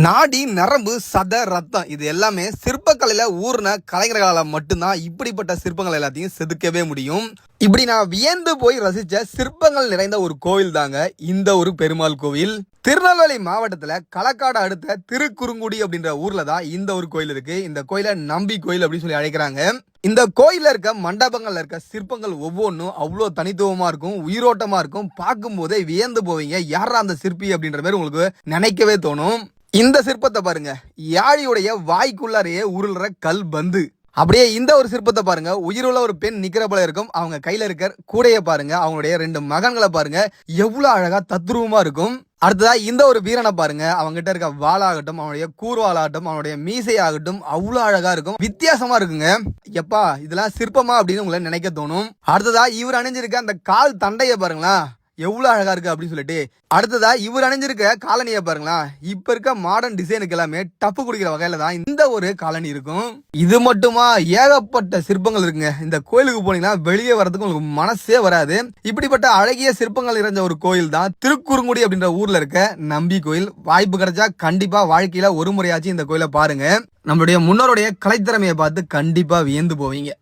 நாடி நரம்பு சத ரத்தம் இது எல்லாமே சிற்பக்கலையில ஊர்ன கலைஞர்களால மட்டும்தான் இப்படிப்பட்ட சிற்பங்கள் எல்லாத்தையும் செதுக்கவே முடியும். இப்படி நான் வியந்து போய் ரசிச்ச சிற்பங்கள் நிறைந்த ஒரு கோவில் தாங்க இந்த ஒரு பெருமாள் கோவில். திருநெல்வேலி மாவட்டத்துல களக்காடு அடுத்த திருக்குறுங்குடி அப்படின்ற ஊர்ல தான் இந்த ஒரு கோயில் இருக்கு. இந்த கோயிலை நம்பி கோயில் அப்படின்னு சொல்லி அழைக்கிறாங்க. இந்த கோயில இருக்க மண்டபங்கள்ல இருக்க சிற்பங்கள் ஒவ்வொன்றும் அவ்வளோ தனித்துவமா இருக்கும், உயிரோட்டமா இருக்கும். பார்க்கும் போதே வியந்து போவீங்க, யாரா அந்த சிற்பி அப்படின்ற மாதிரி உங்களுக்கு நினைக்கவே தோணும். இந்த சிற்பத்தை பாருங்க, யாழியுடைய வாய்க்குள்ளாரையே உருள்ற கல் பந்து. அப்படியே இந்த ஒரு சிற்பத்தை பாருங்க, உயிருள்ள ஒரு பெண் நிக்கிற போல இருக்கும். அவங்க கையில இருக்க கூடைய பாருங்க, அவங்களுடைய 2 மகன்களை பாருங்க, எவ்வளவு அழகா தத்ரூபமா இருக்கும். அடுத்ததா இந்த ஒரு வீரனை பாருங்க, அவங்க கிட்ட இருக்க வாளாகட்டும், அவனுடைய கூர்வாளாகட்டும், அவனுடைய மீசை ஆகட்டும் அவ்வளவு அழகா இருக்கும், வித்தியாசமா இருக்குங்க. எப்பா இதெல்லாம் சிற்பமா அப்படின்னு உங்களை நினைக்க தோணும். அடுத்ததா இவர் அணிஞ்சிருக்க அந்த கால் தண்டைய பாருங்களா, எவ்வளவு அழகா இருக்கு அப்படின்னு சொல்லிட்டு. அடுத்ததா இவர் அணிஞ்சிருக்க காலனியை பாருங்களா, இப்ப இருக்க மாடர்ன் டிசைனுக்கு எல்லாமே டப்பு குடிக்கிற வகையில தான் இந்த ஒரு காலனி இருக்கும். இது மட்டுமா, ஏகப்பட்ட சிற்பங்கள் இருக்குங்க. இந்த கோயிலுக்கு போனீங்கன்னா வெளியே வர்றதுக்கு உங்களுக்கு மனசே வராது. இப்படிப்பட்ட அழகிய சிற்பங்கள் நிறைஞ்ச ஒரு கோயில் தான் திருக்குறுங்குடி அப்படின்ற ஊர்ல இருக்க நம்பி கோயில். வாய்ப்பு கிடைச்சா கண்டிப்பா வாழ்க்கையில ஒரு முறையாச்சும் இந்த கோயிலை பாருங்க. நம்மளுடைய முன்னோருடைய கலைத்திறமையை பார்த்து கண்டிப்பா வியந்து போவீங்க.